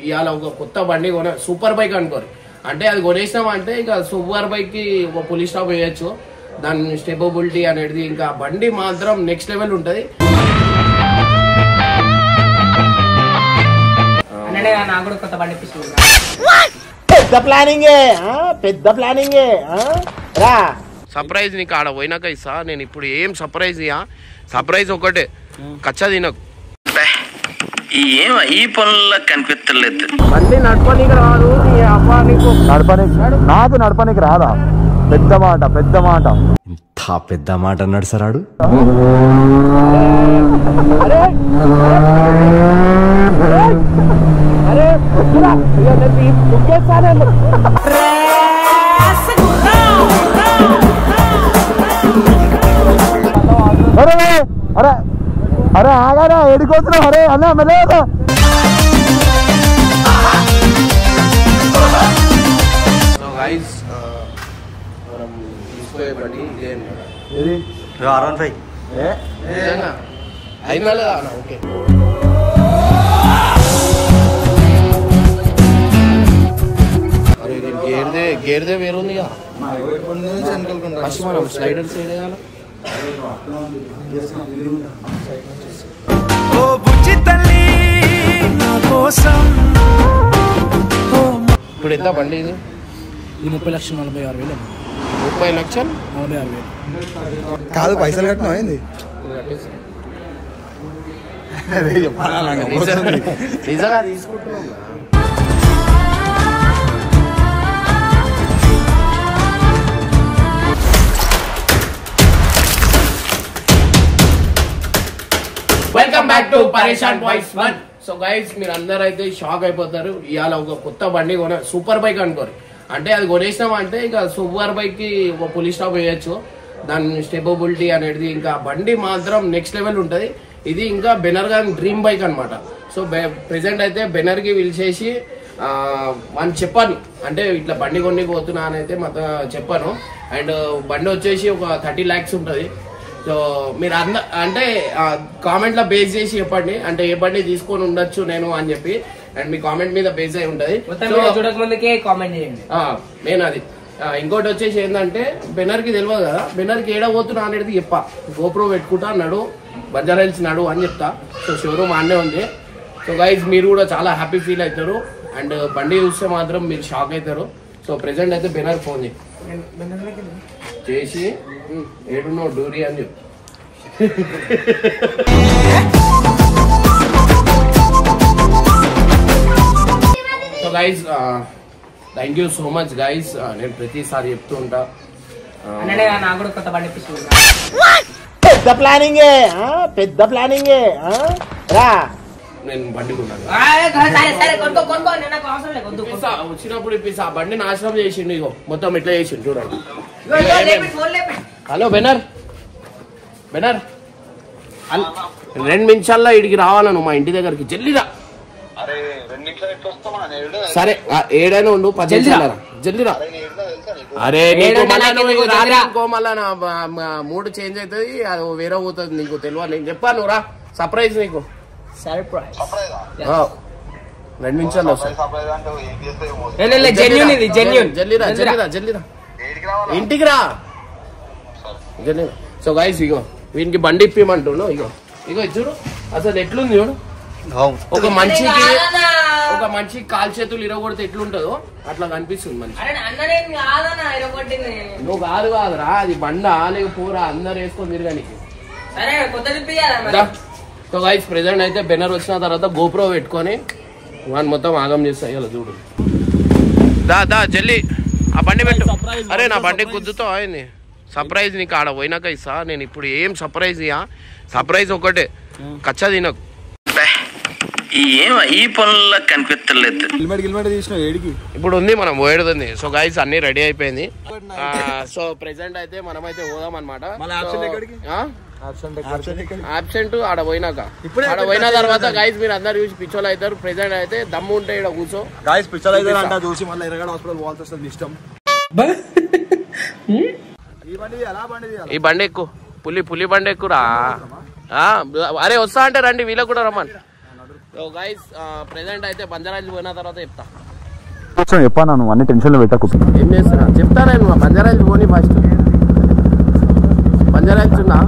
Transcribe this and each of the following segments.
ఇవాళ ఒక కొత్త బండి సూపర్ బైక్ అనుకోరు. అంటే అది కొనేసినామంటే ఇంకా సూపర్ బైక్ కి ఒక పులి స్టాప్ వేయచ్చు. దాని స్టెబిలిటీ అనేది ఇంకా బండి మాత్రం నెక్స్ట్ లెవెల్ ఉంటది. పెద్ద ప్లానింగ్ రా సర్ప్రైజ్ నీకు ఆడ పోయినాక ఇస్తా. నేను ఇప్పుడు ఏం సర్ప్రైజ్ ఇయ్యా, సర్ప్రైజ్ ఒకటే కచ్చా తినకు. ఈ పనుల్లో కనిపించలేదు. బండి నడపనికి రాదు, నాకు నడపనికి రాదా? పెద్ద మాట ఇంత పెద్ద మాట అన్నాడు సార్ ఆడు. అరే ఆగారా ఎడికొచ్చినావు? అరే అన్న మెల్లగా గేర్దే వేరుంది. మనం స్లైడర్స్ వేయాలి. ఇప్పుడు ఎంత బండి ఇది? 30,46,000. 30,46,000 కాదు, పైసలు కట్టినా ఏంది? నిజంగా తీసుకుంటున్నాం. వెల్కమ్ బ్యాక్ టు పరేషాన్ బాయ్స్ 1. సో గైస్, మీరు అందరూ అయితే షాక్ అయిపోతారు. ఇవాళ ఒక కొత్త బండి సూపర్ బైక్ అనుకోరు. అంటే అది కొనేసినామంటే ఇంకా సూపర్ బైక్ కి ఒక పులి స్టాప్ వేయచ్చు. దాని స్టెబిలిటీ అనేది ఇంకా బండి మాత్రం నెక్స్ట్ లెవెల్ ఉంటది. ఇది ఇంకా బెనర్ గాని డ్రీమ్ బైక్ అనమాట. సో ప్రెసెంట్ అయితే బెనర్ కి పిలిచేసి మనం చెప్పాను, అంటే ఇట్లా బండి కొన్ని పోతున్నా అని అయితే మొత్తం చెప్పాను. అండ్ బండి వచ్చేసి ఒక 30 lakhs ఉంటుంది. సో మీరు అంటే కామెంట్ లో బేస్ చేసి చెప్పండి, అంటే ఏ బండి తీసుకొని ఉండొచ్చు నేను అని చెప్పి. అండ్ మీ కామెంట్ మీద బేస్ అయి ఉంటది. మెయిన్ అది. ఇంకోటి వచ్చేసి ఏంటంటే బెనర్ కి తెలియదు కదా, బెనర్ కి ఏడా పోతున్నా అనేది చెప్పా. గోప్రో పెట్టుకుంటా నడు, బంజారా హిల్స్ నడు అని చెప్తా. సో షోరూమ్ ఆనే ఉంది. సో గైజ్, మీరు కూడా చాలా హ్యాపీ ఫీల్ అవుతారు. అండ్ బండి చూస్తే మాత్రం మీరు షాక్ అవుతారు. సో ప్రెసెంట్ అయితే బెనర్ ఫోన్ చేసి ఏడున్నో డూరి అని చెప్పు. So guys, thank you so much guys. నేను ప్రతిసారి చెప్తూ ఉంటా, పెద్ద ప్లానింగ్ రా. నేను బండి కొన్నాను, వచ్చినప్పుడు ఇప్పిస్తా. ఆ బండి నాశనం చేసిండు. ఇగో మొత్తం ఎట్లా చేసిండు చూడండి. హలో బెనర్, 2 నిమిషాల్లో ఇడికి రావాలా నువ్వు మా ఇంటి దగ్గరికి. జల్లిరా. సరే ఏడైనా ఉండు, 10 నిమిషాలు జల్లిరా. అరే ఇంకో మళ్ళా నా మూడ్ చేంజ్ అవుతుంది, అది వేరే పోతుంది. నీకు తెలియదు, నేను చెప్పాను రా. సర్ప్రైజ్ నీకు, 2 నిమిషాలు వస్తాయి. జల్లిరా ఇంటికి రా. జల్లిరా. సో గైస్, ఇగో వీనికి బండి ఇప్పిమంటుండు. ఇగో చూడు అసలు ఎట్లుంది చూడు. ఒక మనిషి కాలు చేతులు ఇరగొడితే ఎట్లుంటదో అట్లా కనిపిస్తుంది. మంచి నువ్వు కాదురా, అది బండా లేకపోరా, అందరు వేసుకొని తిరగానికి. సో గైస్, ప్రెసెంట్ అయితే బెనర్ వచ్చిన తర్వాత గోప్రో పెట్టుకొని వాడిని మొత్తం ఆగం చేస్తాయి. ఇలా చూడు. దా జల్లి ఆ బండి పెట్టు. అరే నా బండి గుద్దుతో అయింది. సర్ప్రైజ్ నీకు ఆడ పోయినాక ఇస్తా. నేను ఇప్పుడు ఏం సర్ప్రైజ్ ఇయ్యా, సర్ప్రైజ్ ఒకటే కచ్చా తినకు. ఈ పనుల్లో కనిపించలేదు. ఇప్పుడు ఉంది, మనం పోయేది. సో గైస్, అన్ని రెడీ అయిపోయింది. సో ప్రెసెంట్ అయితే మనమైతే పోదాం అనమాట. ఆబ్సెంట్ ఆడ పోయినాక, ఆడ పోయిన తర్వాత గైస్ మీరు అందరు చూసి పిచ్చోలు అవుతారు. ప్రెసెంట్ అయితే దమ్ము ఉంటే ఇక్కడ కూర్చో. ఈ బండి ఎక్కువ పులి బండి ఎక్కురా. అరే వస్తా అంటే రండి, వీళ్ళకి కూడా రమ్మని. సో గైస్ ప్రెసెంట్ అయితే బంజారాయిల్స్ పోయిన తర్వాత చెప్తా. చెప్పాను నువ్వు అన్ని టెన్షన్లు పెట్టకు. ఏం చేస్తున్నా చెప్తా నేను. బంజారాయిల్స్ పోనీ ఫస్ట్. బంజారాయిల్స్ ఉన్నా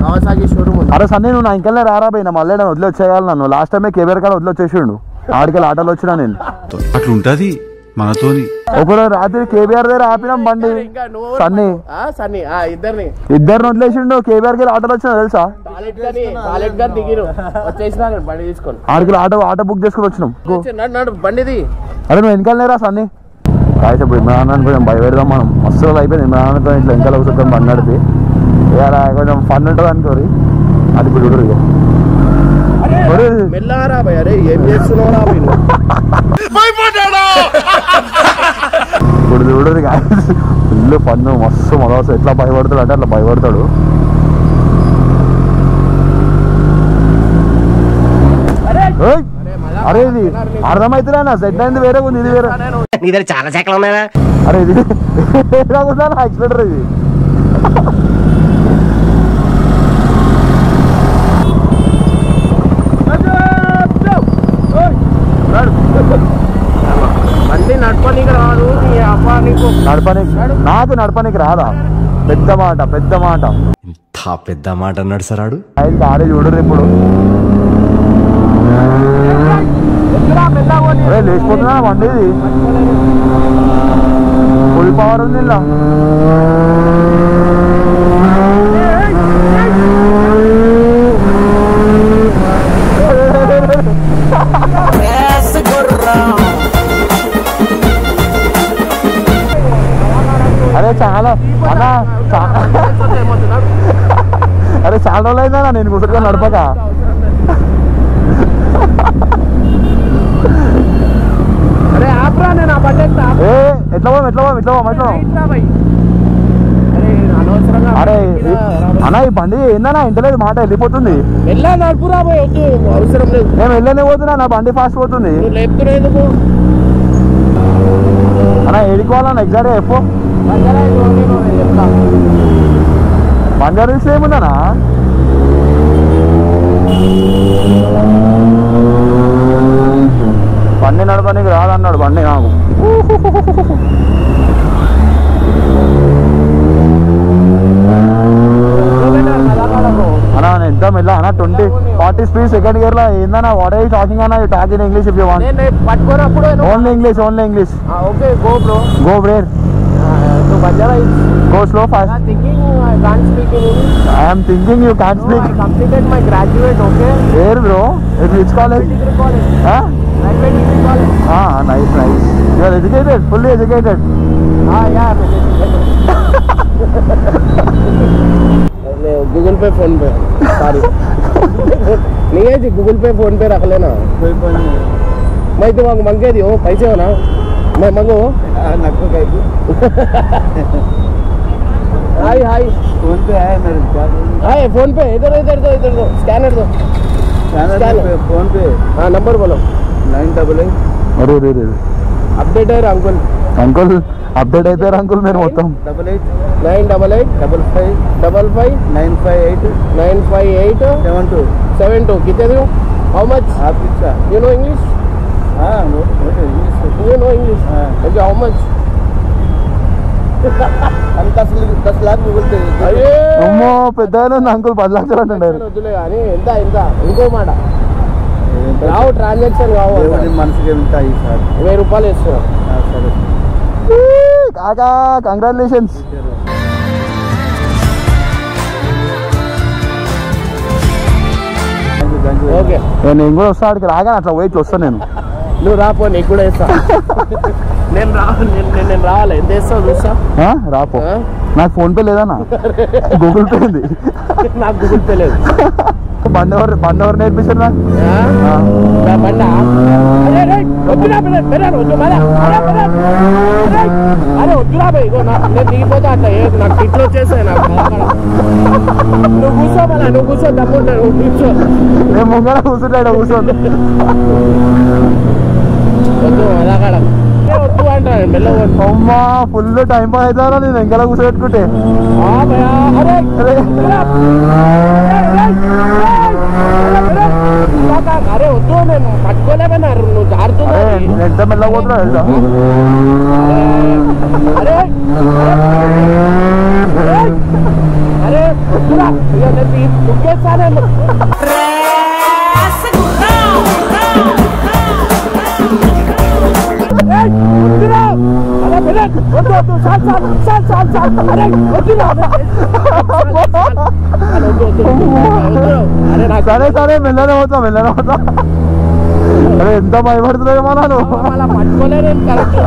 కవాసాకి షోరూమ్ ఉంది. అరే సన్నీ నువ్వు నా ఇంకెళ్ళే రారా పోయినా మళ్ళీ వదిలి వచ్చేయాలి. నన్ను లాస్ట్ టైమే కేబీఆర్ కాడ వదిలి వచ్చేసిండు. ఆడికెళ్ళి ఆటోలో వచ్చినా నేను. అట్లుంటది మనతోని. ఒకరోజు రాత్రి కేబీఆర్ దగ్గర ఆపినాం బండి. సన్నీ ఇద్దరిని వదిలేసిండు. కేబీఆర్ గారు ఆటోలో వచ్చినా తెలుసా? బండి తీసుకొని ఆడికి ఆటో బుక్ చేసుకుని వచ్చినాం. బండిది. అరే నువ్వు వెనకాలనేరా సన్నీ. కాయ చెప్పు ఇమ్రాన్ కొంచెం భయపెడదాం మనం. మస్తు అయిపోయింది ఇమ్రాన్తో ఇట్లా వెనకాల కూర్చొని బండి నడిపి ఇక కొంచెం ఫన్ ఉంటుంది అనుకోరి. అది ఇప్పుడు చూడరు ఇక మెల్లగారా భయ్. అరే ఏం చేస్తున్నావురా ఇప్పుడు చూడరు ఇక ఫుల్ ఫన్ మస్తు మొదలు. ఎట్లా భయపడతాడు అంటే అట్లా భయపడతాడు. అరే ఇది అర్థమైతున్నా సెట్ అయింది వేరే ఉంది. ఇది వేరే నీ దగ్గర చాలా శాఖలు ఉన్నాయా? అరే ఇది యాక్సిడెంటర్ ఇది. బండి నడపనీకి రాదు. నాకు నడపనీకి రాదా? పెద్ద మాట పెద్ద మాట. ఇంత పెద్ద మాట అన్నాడు సార్ ఆడు. ఆడే చూడరు ఇప్పుడు. అరే లేచిపోతున్నా బండి. ఇది ఫుల్ పవర్ ఉంది ఇలా. అరే చాలా అన్నా అరే చాలా రోజులు అయిందా నేను కూర్చొని నడపక. అరే ఆపరా నేను ఆ బండి ఎట్లా అరే అన్నా ఈ బండి ఏందన్నా ఇంటలేదు మాట వెళ్ళిపోతుంది. వెళ్ళా నడుపురా పోయి వద్దు అవసరం లేదు. నేను వెళ్ళనే పోతున్నా నా బండి ఫాస్ట్ పోతుంది. లేపుతున్నా అన్నా ఏడుకోవాలన్నా ఎగ్జాక్ట్ చెప్పు. బంజారా హిల్స్ ఏముందనా? బండి నడపడానికి రాదన్నాడు బండి నాకు. అన్నా నేను ఎంత మెల్ల అన్నా 20-40 స్పీడ్ సెకండ్ గేర్ లో ఏందన్నా? వాట్ ఆర్ యు టాకింగ్ అన్నా? You talk in English if you want. పట్టుకోనప్పుడు only English okay go bro go బ్రేర్ so Banjara is go slow fast. I'm thinking I can't speak in English. I am thinking you can't speak. I completed my graduate. Okay, where bro? At which college? Degree college. Private degree college. Nice you are educated, fully educated. Yeah, I'm educated. Google Pay phone पे sorry नहीं है जी Google Pay phone पे रख लेना. मैं तो मंगे दियो पैसे हो ना मैं मंगो नक्को कैसे हाय फोन पे है मेरे हाय फोन पे इधर दो स्कैनर दो फोन पे नंबर बोलो 988 अरे अपडेट है अंकुल अपडेट అయితే అంకుల్ మీరు మొత్తం 988 कितने दो हाउ मच आप कितना you know English you know English okay how much हम 10 लाख गूगल पे అమ్మో పెద్దనే అంకుల్ 10 లక్షలు అంటారు వదిలే అని ఎంత ఇంకో మాట రావు ట్రాన్సాక్షన్ కావు మనసుకి ఎంత సార్ 1000 రూపాయలు ఇస్తా సరే కాకా కంగ్రాట్యులేషన్స్ ఓకే నేను కూడా వస్తా అక్కడికి రాగానే అట్లా వెయిట్ వస్తాను నేను నువ్వు రాపో నీకు కూడా వేస్తా నేను రావాలి ఎంత వేస్తావు చూస్తా రాపో నాకు ఫోన్ పే లేదన్నా గూగుల్ పే ఉంది నాకు గూగుల్ పే లేదు బండి ఎవరు నేర్పించారు అరే వద్దురా బై నేను దిగిపోతా అట్లా నాకు టిట్లు వచ్చేసాయి నాకు నువ్వు కూర్చో మళ్ళా నువ్వు కూర్చో తమ్ముంటా నువ్వు కూర్చో నేను ముంగర కూర్చుంటాడు కూర్చోండి వద్దు అలాగడ వద్దు అంటాను మెల్లగా అమ్మా ఫుల్ టైం పాస్ అవుతారా నేను వెంకల కూర్చోబెట్టుకుంటే అరే వద్దు నేను పట్టుకోలేమన్నారు నువ్వు జారుతున్నా నేను ఎంత మెల్లగా పోతున్నా తెలుసా అరే అరే దుఃఖేస్తాను సరే సరే మెల్లనే పోతా అరే ఎంత భయపడుతున్నాయేమో నాను పట్టుకోలేను కరెక్ట్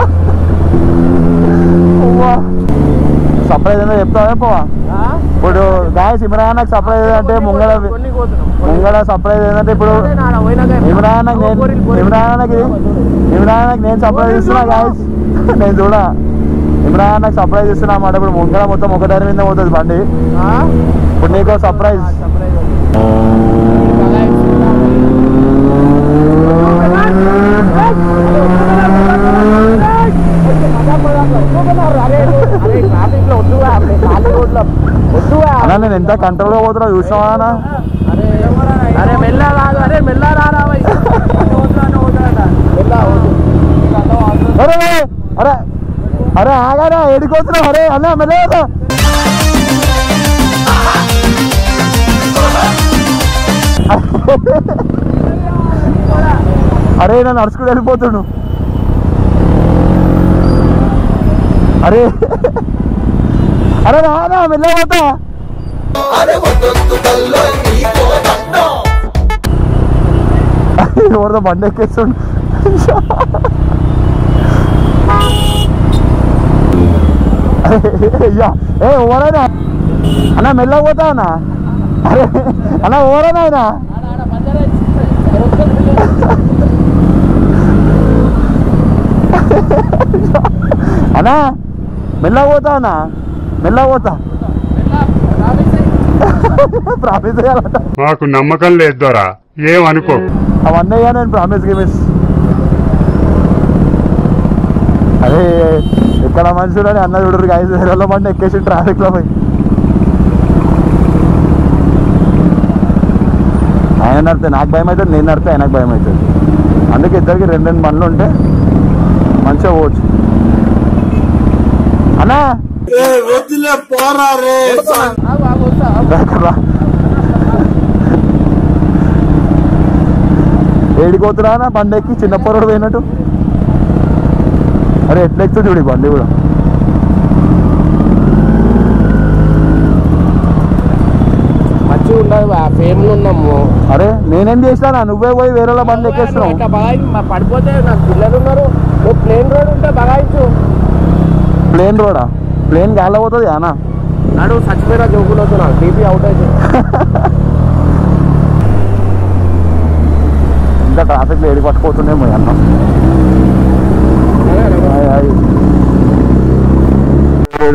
సర్ప్రైజ్ అనేది చెప్తావే పోవా ఇప్పుడు గాయస్ ఇమ్రాన్ సర్ప్రైజ్ అంటే ముంగడ సర్ప్రైజ్ ఏంటంటే ఇప్పుడు ఇమ్రాన్ నేను సర్ప్రైజ్ ఇస్తున్నా గాయస్ నేను చూడ ఇమ్రాన్ సర్ప్రైజ్ ఇస్తున్నా అన్నమాట ఇప్పుడు ముంగడ మొత్తం ఒక టైర్ మీద పోతుంది బండి ఇప్పుడు నీకు సర్ప్రైజ్ అన్నా నేను ఎంత కంట్రోల్ గా పోతున్నా చూసినావా అన్న అరే మెల్ల కాదు అరే మెల్ల రారా అరే అరే అరే ఆగారా ఏడికొస్తున్నావు అరే అన్న మెల్ల అరే నేను నడుచుకుని వెళ్ళిపోతుడు అరే అరే రానా వెళ్ళబోతా ఎవరితో బండి ఎక్కేస్తుండు అయ్యా ఏ ఓవరైనా అన్నా మెల్లకపోతా అన్నా అరే అన్నా ఓవరైనా అయినా అన్నా మెల్లకపోతా అన్నా మెల్లకపోతా ప్రామిస్ మాకు నమ్మకం లేదు దొరా ఏమనుకో అవన్నీ అయ్యా నేను ప్రామిస్ గిమిస్ అరే ఎక్కడ మనుషులు అని అన్న చూడరు ఐదు వేల బండి ఎక్కేసి ట్రాఫిక్ లో పోయి ఆయన నడితే నాకు భయం అవుతుంది నేను నడితే ఆయనకు భయం అవుతుంది అందుకే ఇద్దరికి రెండు బండ్లు ఉంటే మంచిగా పోవచ్చు అన్నా ఏడిపోతున్నా బండి ఎక్కి చిన్న పొరడు పోయినట్టు అరే ఎట్లా ఎక్కుతుంది చూడు బండి కూడా మంచిగా ఉండదు ఫేమ్లు ఉన్నాము అరే నేనేం చేసినా నువ్వే పోయి వేరే బండి ఎక్కేస్తున్నావు పడిపోతే నాకు పిల్లలు ఉన్నారు ప్లేన్ రోడ్ ఉంటే బగాయించు ప్లేన్ రోడా ప్లేన్ గాలి పోతుంది అన్న నాడు చచ్చిపోయిన జోకులు అవుతున్నా టీపీ అవుట్ అయితే ఇంకా ట్రాఫిక్ లో ఏడి పట్టుకోతుండేమో అన్న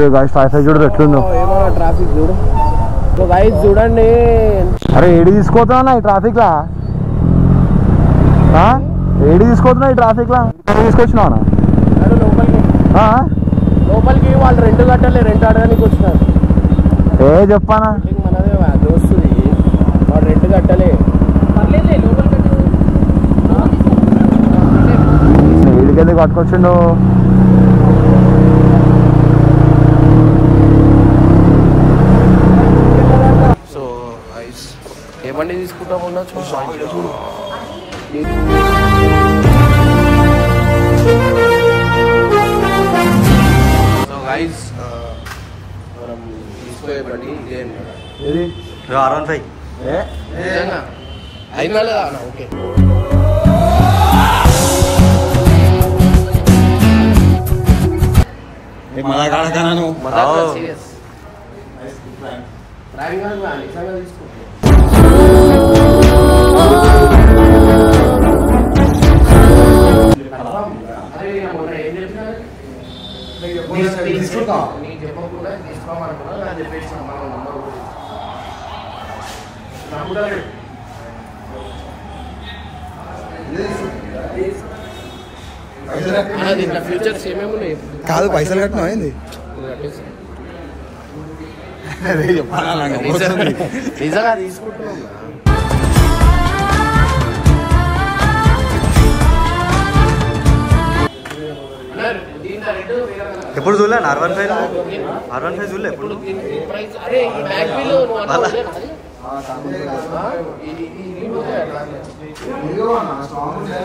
ట్రాఫిక్ చూడు ఎట్లుందో ఏమో ట్రాఫిక్ చూడు గైస్ చూడండి అరే ఏడి తీసుకోతున్నా ఈ ట్రాఫిక్ లా ఏడి తీసుకోతున్నా ఈ ట్రాఫిక్ లా తీసుకొచ్చినావా లోపలికి వాళ్ళు రెండు గంటలే రెండు అడగడానికి వచ్చినారు ఏ చెప్పానా మనదే దోస్తుంది వాడు రెండు గంటలే ఏడికెళ్ళి పట్టుకొచ్చిండు సో ఏ బండి తీసుకుంటాం ఉండొచ్చు సో గైస్ మనం తీసుకోే బండి ఇదేం ఇది R15 నిజంగా అయినా లేదా ఓకే మళ్ళా కాడకనా నువ్వు సీరియస్ డ్రైవింగ్ నిజంగా తీసుకుంటా తీసుకుంటా నీకు చెప్పకుండా తీసుకోమనుకున్నా నేను చెప్పేసి నాకు కూడా దీంట్లో ఫ్యూచర్స్ ఏమేమి ఉన్నాయి కాదు పైసలు కట్టినా ఏంది నిజంగా తీసుకుంటున్నాం ఎప్పుడు చూడలే R15 చూడలే ఎప్పుడు ప్రైస్ అరే ఈ మ్యాక్బీలో నువ్వు అన్నావు అదే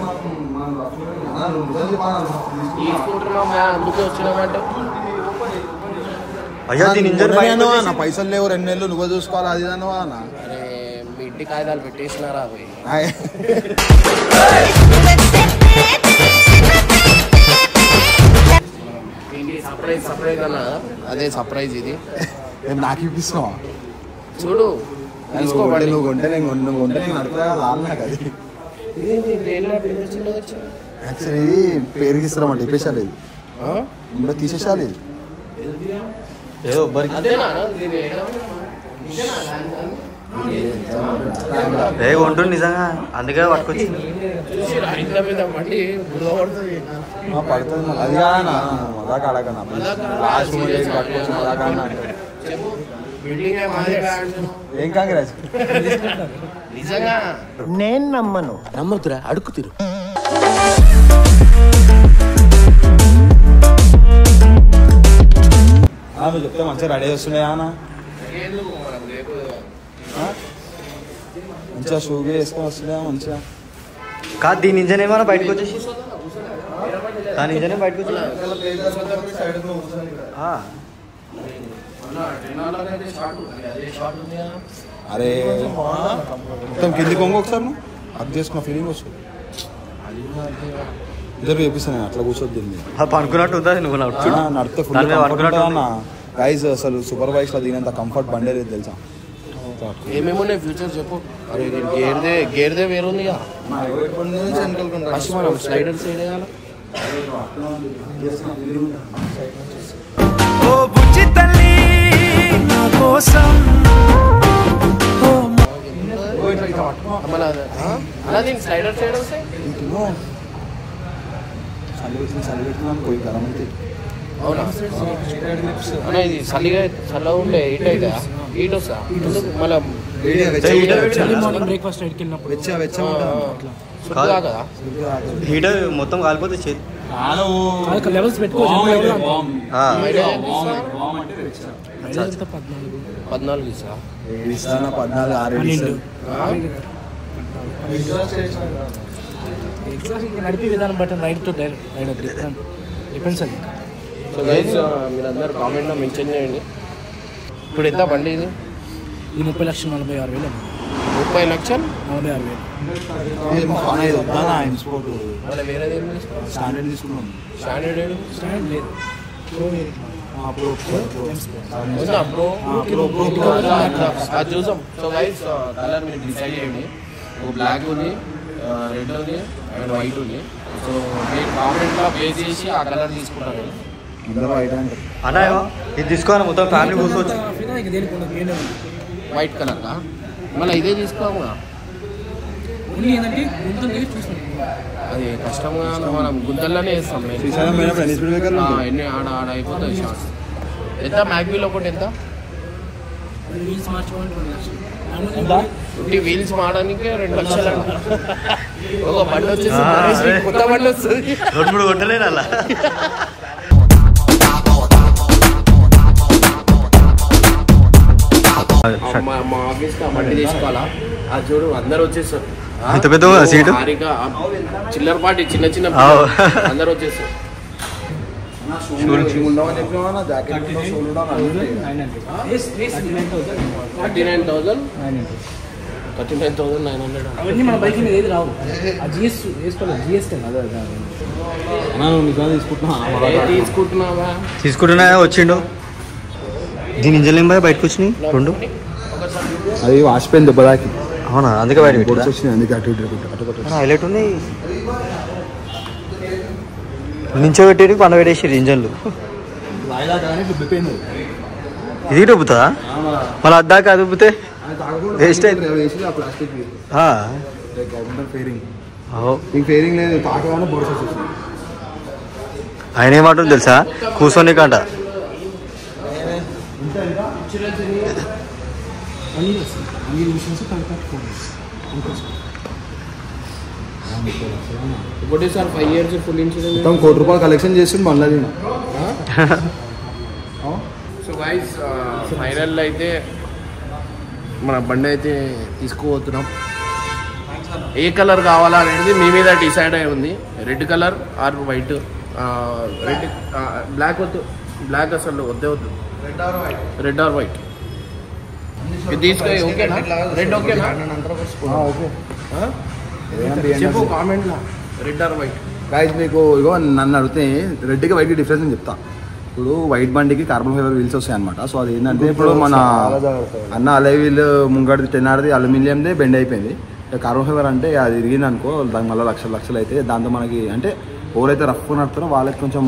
నాది? తీసుకుంటున్నామా అందుకే వచ్చినామంటే అయ్యా దీని ఇంజన్ నా పైసలు లేవు 2 నెలలు నువ్వు చూసుకోవాలి అది అన్నవా అన్న. అరే మీ ఇంటి కాగితాలు పెట్టేసినారా అవి సర్ప్రైజ్ అన్న అదే సర్ప్రైజ్ ఇది నాకు ఇప్పిస్తున్నావా చూడు తీసుకోబడి నువ్వు కొంటే నేను నడుపుతా లాల్ నాకు అది యాక్చువల్లీ పేరుకి ఇస్తామంటే ఇప్పేసాలి ఇది ఇందులో తీసేసాలి ఇది ఏదో ఒబ్బరికి ఉంటుంది నిజంగా అందుకే పట్టుకొచ్చి పడుతుంది అది కాదన్నా మజాక్ ఆడకన్నా లాస్ట్ మూమెంట్ పట్టుకోవచ్చు మజాక్ అన్నా ఏం కాంగ్రెస్ నిజంగా నేను నమ్మదురా అడుగు తిరు నువ్వు చెప్తే మంచిగా రెడీ వస్తున్నాయా అన్న మంచిగా షూగా వేసుకొని వస్తున్నాయా మంచిగా కాదు దీని ఇంజన్ ఏమైనా బయటకు వచ్చేసి దాని ఇంజన్ బయటకు వచ్చి అరే మొత్తం కింది కొంగు ఒకసారి నువ్వు అది చేసుకున్న ఫీలింగ్ వస్తుంది ఇద్దరు చూపిస్తాను అట్లా కూర్చోద్దు పనుకున్నట్టు ఉందా నువ్వు నడితే ఫుల్ అన్న గైజ్ అసలు సూపర్ బైక్స్ లో దీనంత కంఫర్ట్ బండే లేదు తెలుసా ఏమేమి ఉన్నాయి ఫ్యూచర్ చెప్పు అరే గేర్దే వేరుంది ఫస్ట్ మనం స్లైడర్ సైడ్ వేయాలి అలా దీనికి స్లైడర్ సైడ్ వస్తాయి పోయి గరం అయితే అవునా అన్న ఇది చల్లగా ఉండే హీట్ అయితే హీట్ వస్తా మళ్ళీ బ్రేక్ఫాస్ట్ రైడ్కి వెళ్ళినప్పుడు కదా హీటర్ మొత్తం కాలిపోతే చేతి లెవెల్స్ పెట్టుకోవచ్చు 14 ఇస్తా 14 నడిపే విధానం బట్టి రైడ్ టు రైడ్ డిపెండ్స్ అది సో గైస్ మీరందరూ కామెంట్లో మెన్షన్ చేయండి ఇప్పుడు ఎంత బండి ఇది ఈ 30,46,000 30 లక్షలు 46,000 మళ్ళీ వేరేది ఏం స్టాండర్డ్ తీసుకున్నాం స్టాండర్డ్ స్టాండ్ లేదు అది చూసాం సో గైస్ కలర్ మీరు డిసైడ్ చేయండి ఒక బ్లాక్ ఉంది రెడ్ ఉంది అండ్ వైట్ ఉంది సో మీరు కామెంట్లో పే చేసి ఆ కలర్ తీసుకుంటారు అన్నా ఇది తీసుకోవాలి మొత్తం ఫ్యామిలీ కూర్చోవచ్చు వైట్ కలర్ మళ్ళీ ఇదే తీసుకోము ఏంటంటే అది కష్టంగా మనం గుంతల్లోనే వేస్తాం ఎన్ని ఆడ అయిపోతుంది షార్ట్స్ ఎంత మ్యాగ్వీల్ ఒకటి ఎంత వీల్స్ మార్చుకోవాలి వీల్స్ మారడానికి 2 లక్షలు ఒక బండి వచ్చేసి కొత్త బండి వస్తుంది 2-3 కొట్టలేదు అలా మా ఆఫీస్కి ఆ బండి తీసుకోవాలా అది చూడు అందరు వచ్చేస్తారు ఇంత పెద్ద సీటు చిల్లర పాటి చిన్న చిన్న అందరు వచ్చేస్తారు 39,900 అవన్నీ మన బైక్ మీద ఏది రావు ఆ జిఎస్ వేసుకోలేదు జిఎస్టీ తీసుకుంటున్నావా తీసుకుంటున్నా వచ్చిండు దీని ఇంజన్ ఏం బయటకు వచ్చినాయి 2 అది వాసిపోయింది దెబ్బదాకి అవునా అందుకే బయట వచ్చినాయి అందుకే అటు హైలైట్ ఉంది నుంచో పెట్టి పండ పెట్టేసి ఇంజన్లు ఇది రుబ్బుతా మళ్ళీ అద్దాక అది రుబ్బితే వేస్ట్ ఫేరింగ్ లేదు తాకగానే బోర్స్ వచ్చేసింది ఆయన ఏమంటుంది తెలుసా కూర్చొని కంట ఒకటి సార్ 5 years ఫుల్ ఇన్సూరెన్స్. మొత్తం ₹1,00,00,000 కలెక్షన్ చేసి మళ్ళీ. సో గైస్ ఫైనల్ అయితే మన బండి అయితే తీసుకుపోతున్నాం. ఏ కలర్ కావాలా అనేది మీ మీద డిసైడ్ అయి ఉంది. Red colour or white. Red black వద్దు, బ్లాక్ అసలు వద్దే వద్దు. రెడ్ ఆర్ వైట్ ఇది తీసుకో. ఓకేనా రెడ్? ఓకేనా ఓకే చెప్పు కామెంట్లో రెడ్ ఆర్ వైట్. గాయస్ మీకు ఇగో నన్ను అడిగితే రెడ్కి వైట్కి డిఫరెన్స్ అని చెప్తా. ఇప్పుడు వైట్ బండికి కార్బన్ ఫైబర్ వీల్స్ వస్తాయి అనమాట. సో అది ఏంటంటే ఇప్పుడు మన అన్న అలై వీల్ ముంగడిది 10 ఆర్ది అల్యూమినియందే బెండ్ అయిపోయింది. కార్బన్ ఫైబర్ అంటే అది ఇరిగింది అనుకో దానికి మళ్ళీ లక్షలు అయితే దాంతో మనకి అంటే ఎవరైతే రఫ్ నడుతారో వాళ్ళకి కొంచెం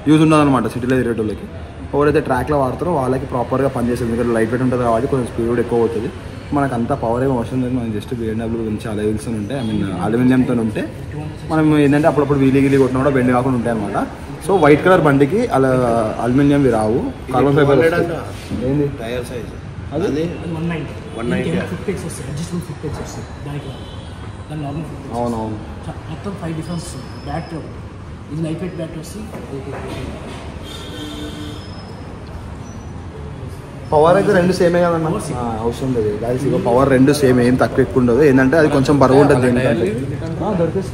యూజ్ ఉండదు అనమాట సిటీలో తిరిగేటోళ్ళకి. ఎవరైతే ట్రాక్లో వాడతారో వాళ్ళకి ప్రాపర్గా పనిచేస్తుంది. ఎందుకంటే లైట్ వెయిట్ ఉంటుంది కాబట్టి కొంచెం స్పీడ్ కూడా ఎక్కువ అవుతుంది. మనకు అంతా పవర్ ఏమో అవసరం లేదు. మనం జస్ట్ BMW గురించి అలై వీల్స్ ఉంటాయి, ఐ మీన్ అల్యూమినియంతో ఉంటే మనం ఏంటంటే అప్పుడప్పుడు వీలి కొట్టినా కూడా బెండ్ కాకుండా ఉంటాయి అనమాట. సో వైట్ కలర్ బండికి అలా అల్యూమినియంవి రావు, కార్బన్ ఫైబర్ ఏంది టైర్ సైజ్ అది 190 ఫుట్ పేజ్ వస్తాయి, అడ్జస్ట్మెంట్ ఫుట్ పేజ్ వస్తాయి దానికి. దాని నార్మల్ ఫుట్ పేజ్ అవునవును మొత్తం 5 డిఫరెన్స్ బ్యాటరీ. ఇది లైట్ వెయిట్ బ్యాటరీ వస్తుంది. పవర్ అయితే రెండు సేమే కదన్నా, అవసరం లేదు. గాయస్ ఇగో పవర్ రెండు సేమ్, ఏం తక్కువ ఎక్కువ ఉండదు. ఏంటంటే అది కొంచెం బరువు ఉంటుంది. దొరికేసి